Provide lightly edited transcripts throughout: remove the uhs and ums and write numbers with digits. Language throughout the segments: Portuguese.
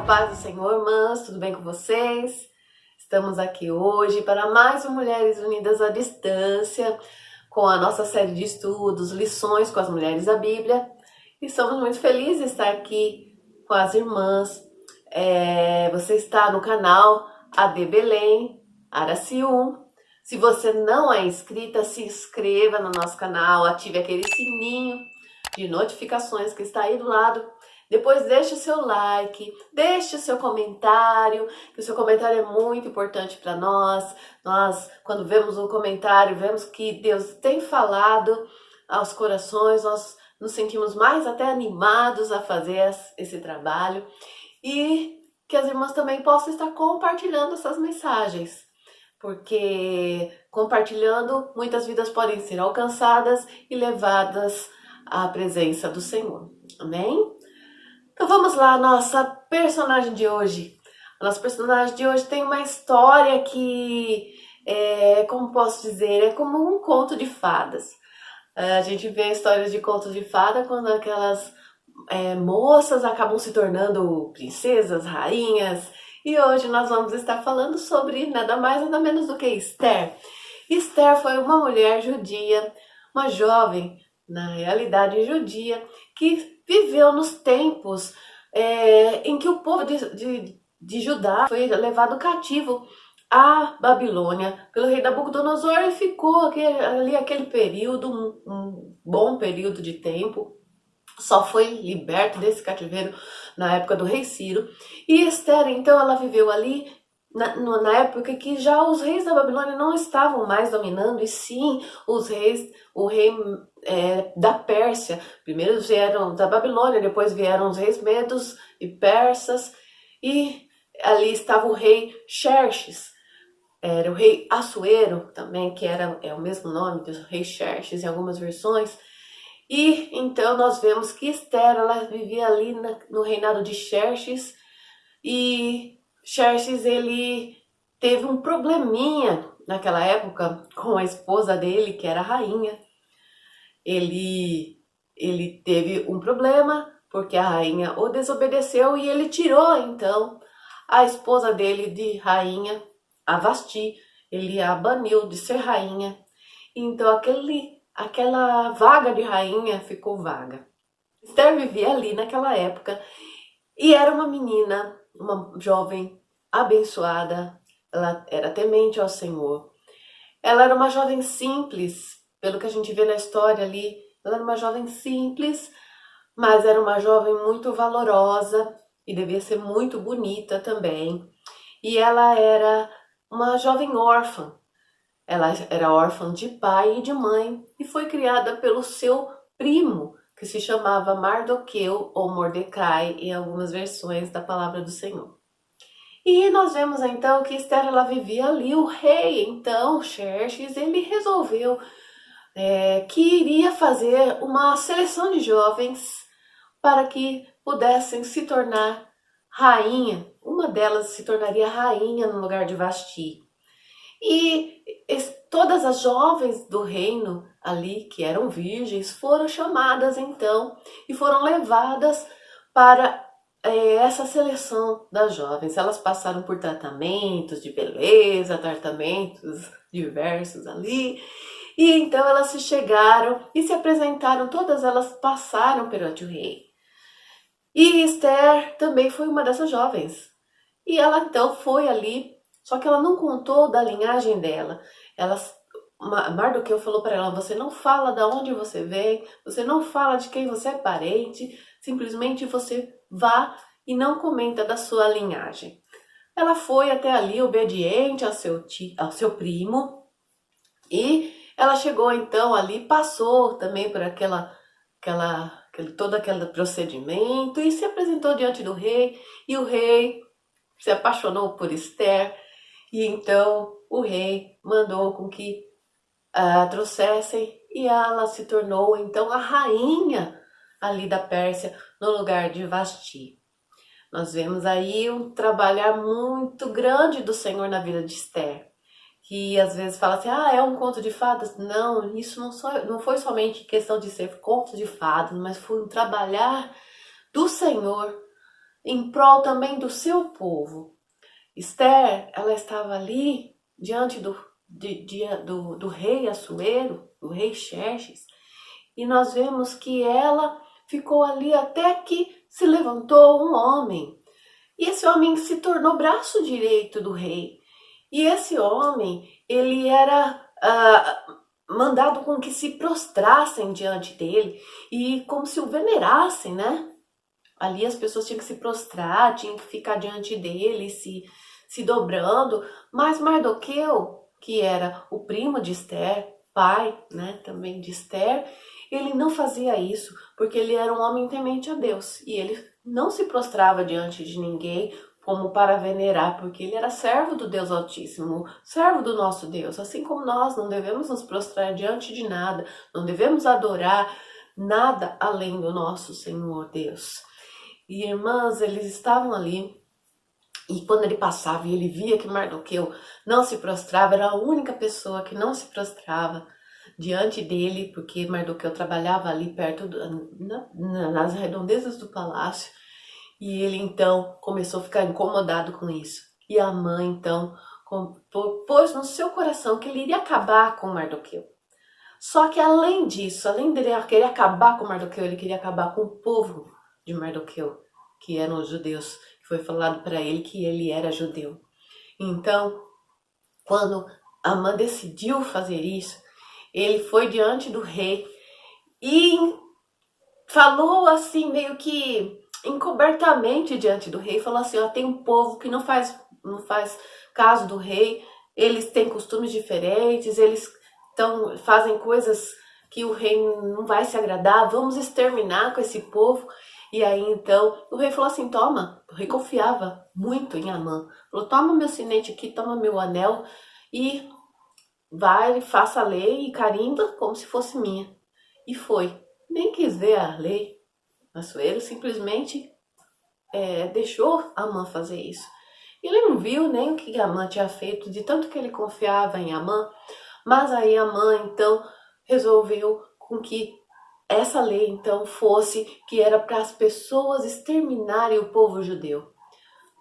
paz do Senhor, irmãs, tudo bem com vocês? Estamos aqui hoje para mais um Mulheres Unidas à Distância, com a nossa série de estudos, lições com as mulheres da Bíblia. E estamos muito felizes de estar aqui com as irmãs. Você está no canal AD Belém, Araciú. Se você não é inscrita, se inscreva no nosso canal, ative aquele sininho de notificações que está aí do lado. Depois deixe o seu like, deixe o seu comentário, que o seu comentário é muito importante para nós. Nós, quando vemos um comentário, vemos que Deus tem falado aos corações, nós nos sentimos mais até animados a fazer esse trabalho. E que as irmãs também possam estar compartilhando essas mensagens, porque compartilhando, muitas vidas podem ser alcançadas e levadas à presença do Senhor. Amém? Então vamos lá, a nossa personagem de hoje. A nossa personagem de hoje tem uma história que, como posso dizer, é como um conto de fadas. A gente vê histórias de contos de fada quando aquelas moças acabam se tornando princesas, rainhas. E hoje nós vamos estar falando sobre nada mais nada menos do que Esther. Esther foi uma mulher judia, uma jovem, na realidade judia, que viveu nos tempos em que o povo de Judá foi levado cativo à Babilônia pelo rei Nabucodonosor e ficou ali aquele período, um bom período de tempo. Só foi liberto desse cativeiro na época do rei Ciro. E Esther, então, ela viveu ali na época que já os reis da Babilônia não estavam mais dominando, e sim o rei da Pérsia. Primeiro vieram da Babilônia, depois vieram os reis medos e persas, e ali estava o rei Xerxes. Era o rei Assuero também, que é o mesmo nome do rei Xerxes em algumas versões. E então nós vemos que Esther, ela vivia ali no reinado de Xerxes, e Xerxes, ele teve um probleminha naquela época com a esposa dele, que era a rainha. Ele teve um problema porque a rainha o desobedeceu e ele tirou então a esposa dele de rainha, a Vasti. Ele a baniu de ser rainha. Então aquela vaga de rainha ficou vaga. Esther vivia ali naquela época e era uma menina, uma jovem abençoada. Ela era temente ao Senhor. Ela era uma jovem simples, pelo que a gente vê na história ali. Ela era uma jovem simples, mas era uma jovem muito valorosa e devia ser muito bonita também. E ela era uma jovem órfã. Ela era órfã de pai e de mãe e foi criada pelo seu primo, que se chamava Mardoqueu ou Mordecai em algumas versões da palavra do Senhor. E nós vemos então que Esther, ela vivia ali. O rei, então, Xerxes, ele resolveu que iria fazer uma seleção de jovens para que pudessem se tornar rainha. Uma delas se tornaria rainha no lugar de Vasti. E todas as jovens do reino ali, que eram virgens, foram chamadas então e foram levadas para essa seleção das jovens. Elas passaram por tratamentos de beleza, tratamentos diversos ali. E então elas se chegaram e se apresentaram, todas elas passaram perante o rei. E Esther também foi uma dessas jovens. E ela então foi ali, só que ela não contou da linhagem dela. Mardoqueu falou para ela: você não fala de onde você vem, você não fala de quem você é parente, simplesmente você vá e não comenta da sua linhagem. Ela foi até ali obediente ao seu primo, e ela chegou então ali, passou também por todo aquele procedimento e se apresentou diante do rei, e o rei se apaixonou por Esther, e então o rei mandou com que a trouxessem, e ela se tornou então a rainha ali da Pérsia, no lugar de Vasti. Nós vemos aí um trabalhar muito grande do Senhor na vida de Esther, que às vezes fala assim: é um conto de fadas. Não, isso não foi somente questão de ser conto de fadas, mas foi um trabalhar do Senhor em prol também do seu povo. Esther, ela estava ali diante do rei Assuero, do rei Xerxes, e nós vemos que ela ficou ali até que se levantou um homem. E esse homem se tornou braço direito do rei. E esse homem, ele era mandado com que se prostrassem diante dele e como se o venerassem, né? Ali as pessoas tinham que se prostrar, tinham que ficar diante dele, se dobrando. Mas Mardoqueu, que era o primo de Esther, pai, né, também de Esther, ele não fazia isso, porque ele era um homem temente a Deus. E ele não se prostrava diante de ninguém como para venerar, porque ele era servo do Deus Altíssimo, servo do nosso Deus. Assim como nós não devemos nos prostrar diante de nada, não devemos adorar nada além do nosso Senhor Deus. E irmãs, eles estavam ali, e quando ele passava e ele via que Mardoqueu não se prostrava, era a única pessoa que não se prostrava diante dele, porque Mardoqueu trabalhava ali perto, nas redondezas do palácio, e ele então começou a ficar incomodado com isso. E a mãe então pôs no seu coração que ele iria acabar com Mardoqueu. Só que além disso, além dele querer acabar com Mardoqueu, ele queria acabar com o povo de Mardoqueu, que eram os judeus, que foi falado para ele que ele era judeu. Então, quando Amã decidiu fazer isso, ele foi diante do rei e falou assim, meio que encobertamente diante do rei, falou assim, ó, tem um povo que não faz caso do rei, eles têm costumes diferentes, eles fazem coisas que o rei não vai se agradar, vamos exterminar com esse povo. E aí então o rei falou assim, toma, o rei confiava muito em Amã, falou, toma meu sinete aqui, toma meu anel e vai, faça a lei e carimba como se fosse minha. E foi, nem quis ver a lei, Assuero simplesmente deixou Amã fazer isso. Ele não viu nem o que Amã tinha feito, de tanto que ele confiava em Amã, mas aí Amã então resolveu com que essa lei então fosse que era para as pessoas exterminarem o povo judeu.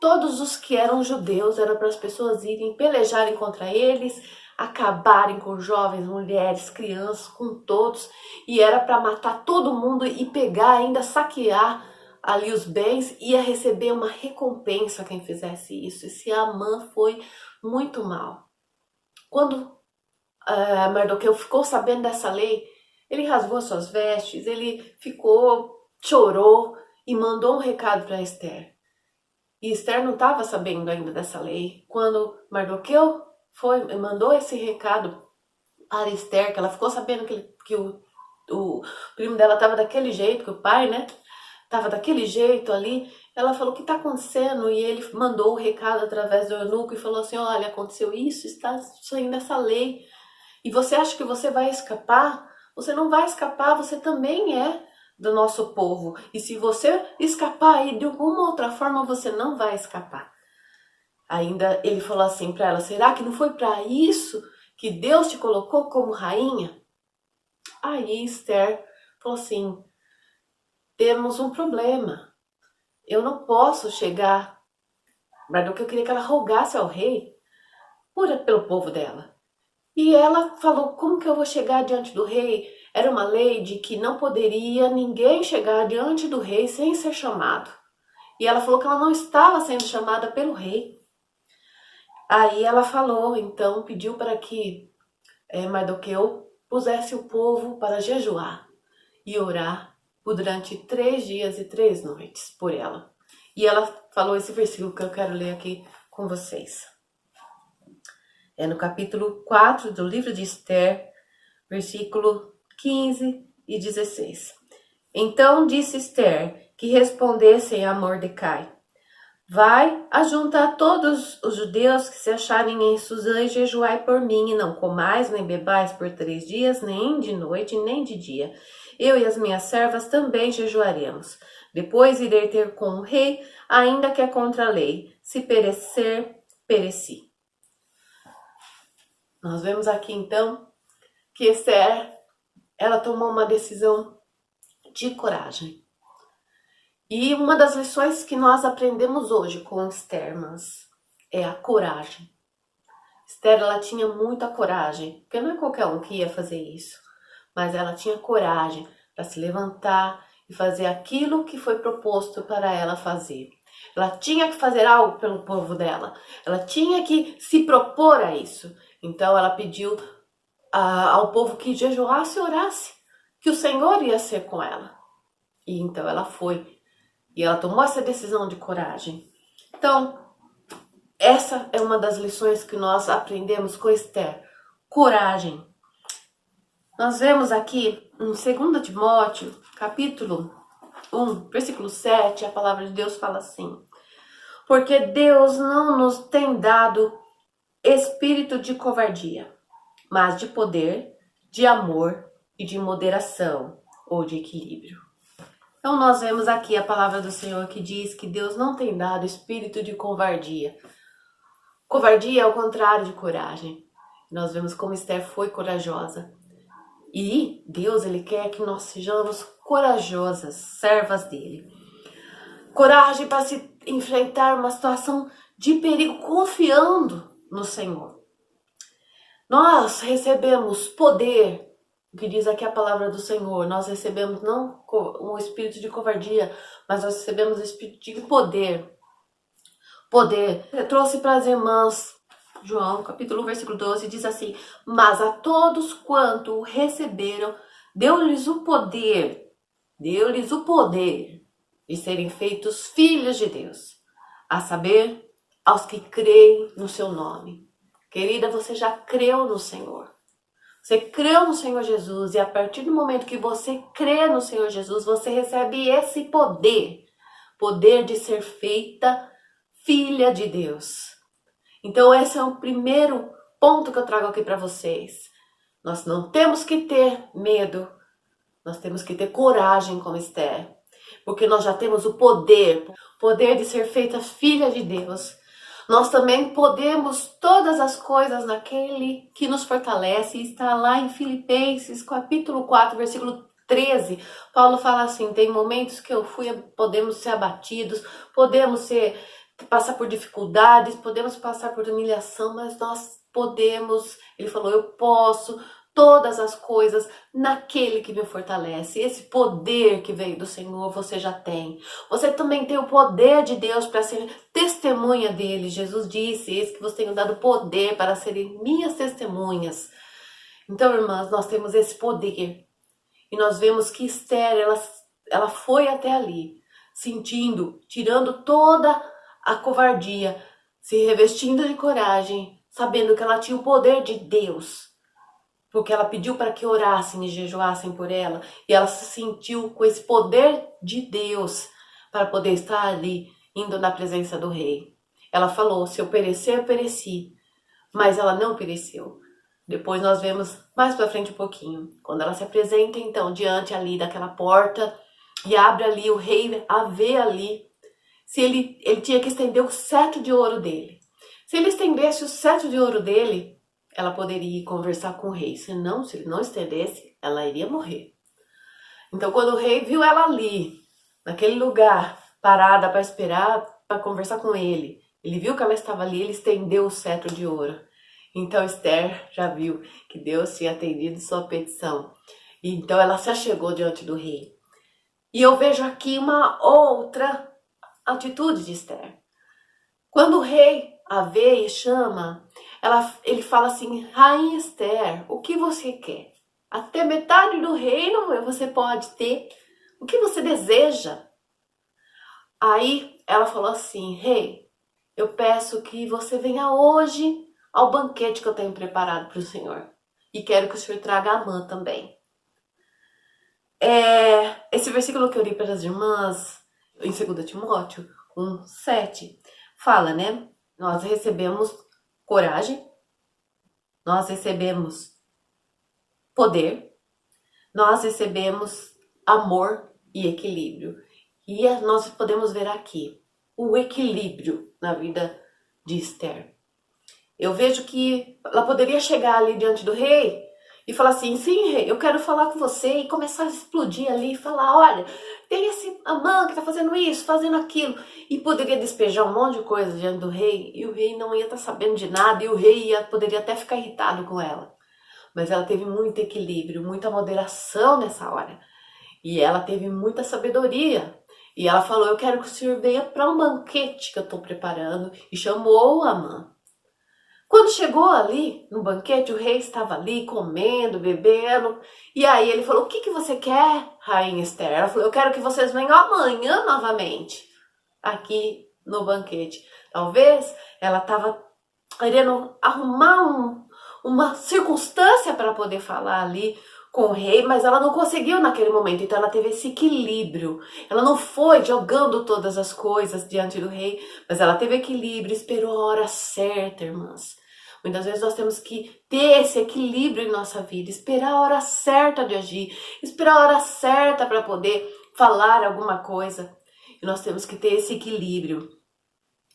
Todos os que eram judeus eram para as pessoas irem pelejarem contra eles, acabarem com jovens, mulheres, crianças, com todos, e era para matar todo mundo e pegar, ainda saquear ali os bens, ia receber uma recompensa quem fizesse isso. Esse Amã foi muito mal. Quando Mardoqueu ficou sabendo dessa lei, ele rasgou suas vestes, ele chorou e mandou um recado para Esther. E Esther não estava sabendo ainda dessa lei. Quando Mardoqueu mandou esse recado para Esther, que ela ficou sabendo que o primo dela estava daquele jeito, que o pai, né, estava daquele jeito ali, ela falou, o que está acontecendo? E ele mandou o recado através do eunuco e falou assim, olha, aconteceu isso, está saindo essa lei. E você acha que você vai escapar? Você não vai escapar, você também é do nosso povo. E se você escapar aí de alguma outra forma, você não vai escapar. Ainda ele falou assim para ela, será que não foi para isso que Deus te colocou como rainha? Aí Esther falou assim, temos um problema. Eu não posso chegar, mas eu queria que ela rogasse ao rei pelo povo dela. E ela falou, como que eu vou chegar diante do rei? Era uma lei de que não poderia ninguém chegar diante do rei sem ser chamado. E ela falou que ela não estava sendo chamada pelo rei. Aí ela falou, então, pediu para que Mardoqueu pusesse o povo para jejuar e orar durante 3 dias e 3 noites por ela. E ela falou esse versículo que eu quero ler aqui com vocês. É no capítulo 4 do livro de Esther, versículo 15 e 16. Então disse Esther que respondessem a Mordecai, vai, ajunta todos os judeus que se acharem em Suzã e jejuai por mim, e não comais nem bebais por 3 dias, nem de noite, nem de dia. Eu e as minhas servas também jejuaremos. Depois irei ter com o rei, ainda que é contra a lei. Se perecer, pereci. Nós vemos aqui então que Esther, ela tomou uma decisão de coragem. E uma das lições que nós aprendemos hoje com Esther, irmãs, é a coragem. Esther, ela tinha muita coragem, porque não é qualquer um que ia fazer isso, mas ela tinha coragem para se levantar e fazer aquilo que foi proposto para ela fazer. Ela tinha que fazer algo pelo povo dela, ela tinha que se propor a isso. Então ela pediu ao povo que jejuasse e orasse, que o Senhor ia ser com ela. E então ela foi, e ela tomou essa decisão de coragem. Então, essa é uma das lições que nós aprendemos com Esther. Coragem. Nós vemos aqui em 2 Timóteo, capítulo 1, versículo 7, a palavra de Deus fala assim: porque Deus não nos tem dado espírito de covardia, mas de poder, de amor e de moderação, ou de equilíbrio. Então nós vemos aqui a palavra do Senhor que diz que Deus não tem dado espírito de covardia. Covardia é o contrário de coragem. Nós vemos como Esther foi corajosa. E Deus, Ele quer que nós sejamos corajosas, servas dEle. Coragem para se enfrentar uma situação de perigo, confiando no Senhor. Nós recebemos poder, o que diz aqui a palavra do Senhor. Nós recebemos não um espírito de covardia, mas nós recebemos o espírito de poder. Poder. Eu trouxe para as irmãs, João, capítulo 1, versículo 12, diz assim: mas a todos quanto o receberam, deu-lhes o poder de serem feitos filhos de Deus, a saber, aos que creem no seu nome. Querida, você já creu no Senhor. Você creu no Senhor Jesus, e a partir do momento que você crê no Senhor Jesus, você recebe esse poder de ser feita filha de Deus. Então esse é o primeiro ponto que eu trago aqui para vocês. Nós não temos que ter medo, nós temos que ter coragem como Esther, porque nós já temos o poder de ser feita filha de Deus. Nós também podemos todas as coisas naquele que nos fortalece. Está lá em Filipenses, capítulo 4, versículo 13. Paulo fala assim: tem momentos que podemos ser abatidos, passar por dificuldades, podemos passar por humilhação, mas nós podemos, ele falou, eu posso todas as coisas naquele que me fortalece. Esse poder que veio do Senhor você já tem. Você também tem o poder de Deus para ser testemunha dele. Jesus disse: eis que vos tenho dado poder para serem minhas testemunhas. Então, irmãs, nós temos esse poder. E nós vemos que Esther, ela foi até ali, tirando toda a covardia, se revestindo de coragem, sabendo que ela tinha o poder de Deus. Porque ela pediu para que orassem e jejuassem por ela, e ela se sentiu com esse poder de Deus para poder estar ali, indo na presença do rei. Ela falou: se eu perecer, eu pereci, mas ela não pereceu. Depois nós vemos mais para frente um pouquinho, quando ela se apresenta então diante ali daquela porta e abre ali, o rei a vê ali, se ele tinha que estender o cetro de ouro dele. Se ele estendesse o cetro de ouro dele, ela poderia ir conversar com o rei. Se ele não estendesse, ela iria morrer. Então, quando o rei viu ela ali, naquele lugar, parada para esperar, para conversar com ele viu que ela estava ali, ele estendeu o cetro de ouro. Então, Esther já viu que Deus tinha atendido sua petição. Então, ela se achegou diante do rei. E eu vejo aqui uma outra atitude de Esther. Quando o rei a vê e chama, ele fala assim: Rainha Esther, o que você quer? Até metade do reino você pode ter. O que você deseja? Aí ela falou assim: rei, eu peço que você venha hoje ao banquete que eu tenho preparado para o Senhor. E quero que o Senhor traga a Amã também. Esse versículo que eu li para as irmãs, em 2 Timóteo 1, 7, fala, né? Nós recebemos coragem, nós recebemos poder, nós recebemos amor e equilíbrio. E nós podemos ver aqui o equilíbrio na vida de Esther. Eu vejo que ela poderia chegar ali diante do rei e falar assim, sim, rei, eu quero falar com você, e começar a explodir ali, e falar, olha, tem esse Amã que tá fazendo isso, fazendo aquilo, e poderia despejar um monte de coisa diante do rei, e o rei não ia estar sabendo de nada, e o rei poderia até ficar irritado com ela. Mas ela teve muito equilíbrio, muita moderação nessa hora, e ela teve muita sabedoria. E ela falou, eu quero que o senhor venha para um banquete que eu estou preparando, e chamou Amã. Quando chegou ali no banquete, o rei estava ali comendo, bebendo. E aí ele falou, o que você quer, rainha Esther? Ela falou, eu quero que vocês venham amanhã novamente aqui no banquete. Talvez ela estava querendo arrumar uma circunstância para poder falar ali com o rei, mas ela não conseguiu naquele momento, então ela teve esse equilíbrio. Ela não foi jogando todas as coisas diante do rei, mas ela teve equilíbrio, esperou a hora certa, irmãs. Muitas vezes nós temos que ter esse equilíbrio em nossa vida, esperar a hora certa de agir, esperar a hora certa para poder falar alguma coisa. E nós temos que ter esse equilíbrio.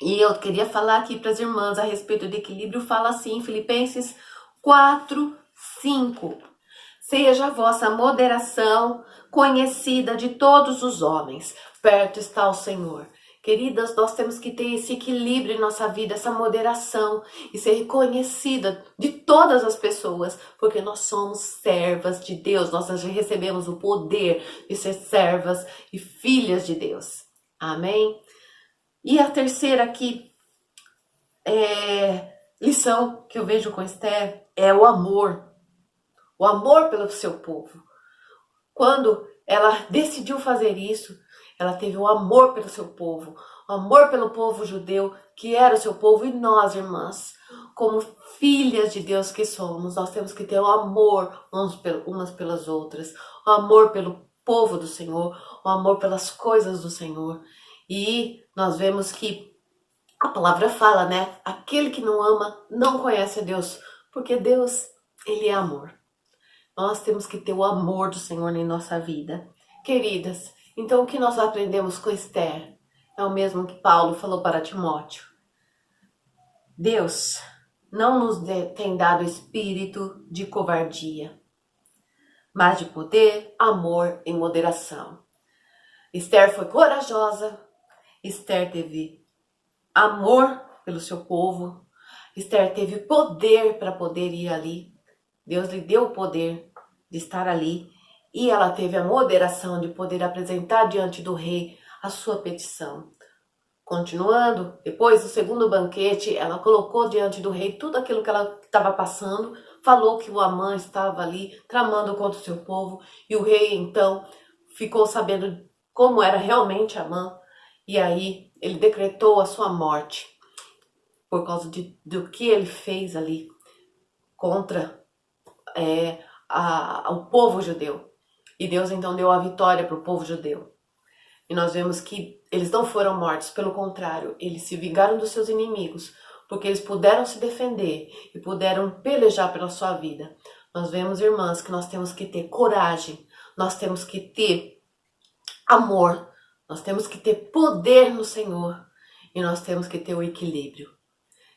E eu queria falar aqui para as irmãs a respeito de equilíbrio, fala assim, Filipenses 4:5. Seja a vossa moderação conhecida de todos os homens, perto está o Senhor. Queridas, nós temos que ter esse equilíbrio em nossa vida, essa moderação e ser reconhecida de todas as pessoas, porque nós somos servas de Deus, nós recebemos o poder de ser servas e filhas de Deus. Amém? E a terceira aqui, lição que eu vejo com Esther é o amor. O amor pelo seu povo. Quando ela decidiu fazer isso, ela teve o amor pelo seu povo, o amor pelo povo judeu, que era o seu povo, e nós, irmãs, como filhas de Deus que somos, nós temos que ter o amor umas pelas outras, o amor pelo povo do Senhor, o amor pelas coisas do Senhor. E nós vemos que a palavra fala, né? Aquele que não ama não conhece a Deus, porque Deus, Ele é amor. Nós temos que ter o amor do Senhor em nossa vida. Queridas, então o que nós aprendemos com Esther é o mesmo que Paulo falou para Timóteo. Deus não nos tem dado espírito de covardia, mas de poder, amor e moderação. Esther foi corajosa, Esther teve amor pelo seu povo, Esther teve poder para poder ir ali. Deus lhe deu o poder de estar ali e ela teve a moderação de poder apresentar diante do rei a sua petição. Continuando, depois do segundo banquete, ela colocou diante do rei tudo aquilo que ela estava passando, falou que o Amã estava ali tramando contra o seu povo e o rei então ficou sabendo como era realmente Amã e aí ele decretou a sua morte por causa do que ele fez ali contra o povo judeu. E Deus então deu a vitória para o povo judeu. E nós vemos que eles não foram mortos, pelo contrário, eles se vingaram dos seus inimigos, porque eles puderam se defender e puderam pelejar pela sua vida. Nós vemos, irmãs, que nós temos que ter coragem, nós temos que ter amor, nós temos que ter poder no Senhor e nós temos que ter o equilíbrio.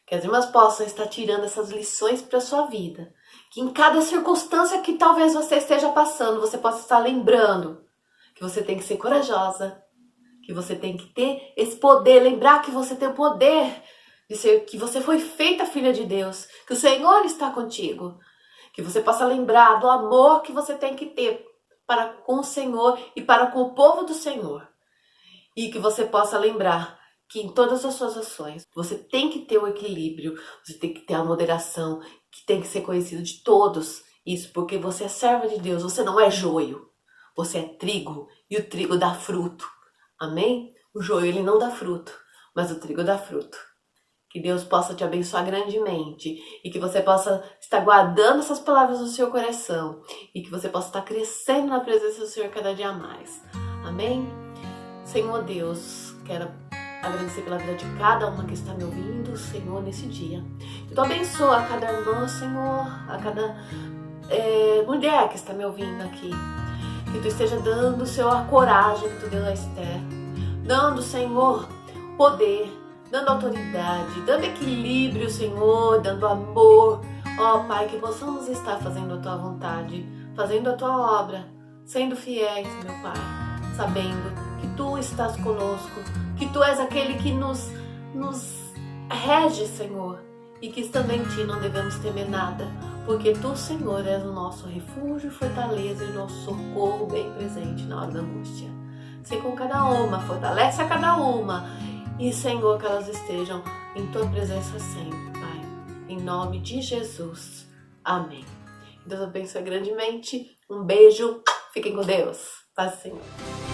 Que as irmãs possam estar tirando essas lições para a sua vida. Que em cada circunstância que talvez você esteja passando, você possa estar lembrando que você tem que ser corajosa, que você tem que ter esse poder, lembrar que você tem o poder de ser, que você foi feita filha de Deus, que o Senhor está contigo, que você possa lembrar do amor que você tem que ter para com o Senhor e para com o povo do Senhor, e que você possa lembrar que em todas as suas ações você tem que ter o equilíbrio, você tem que ter a moderação, que tem que ser conhecido de todos, isso porque você é serva de Deus, você não é joio, você é trigo e o trigo dá fruto. Amém? O joio ele não dá fruto, mas o trigo dá fruto. Que Deus possa te abençoar grandemente e que você possa estar guardando essas palavras no seu coração e que você possa estar crescendo na presença do Senhor cada dia mais. Amém? Senhor Deus, quero agradecer pela vida de cada uma que está me ouvindo, Senhor, nesse dia. Que Tu abençoa a cada irmã, Senhor, a cada mulher que está me ouvindo aqui. Que Tu esteja dando, Senhor, a coragem que Tu deu a Esther. Dando, Senhor, poder, dando autoridade, dando equilíbrio, Senhor, dando amor, Ó Pai, que possamos estar fazendo a Tua vontade, fazendo a Tua obra, sendo fiéis, meu Pai, sabendo que Tu estás conosco, que Tu és aquele que nos rege, Senhor, e que estando em Ti não devemos temer nada, porque Tu, Senhor, és o nosso refúgio, fortaleza e nosso socorro bem presente na hora da angústia. Sei com cada uma, fortalece a cada uma, e, Senhor, que elas estejam em Tua presença sempre, Pai. Em nome de Jesus. Amém. Deus abençoe grandemente. Um beijo. Fiquem com Deus. Paz, Senhor.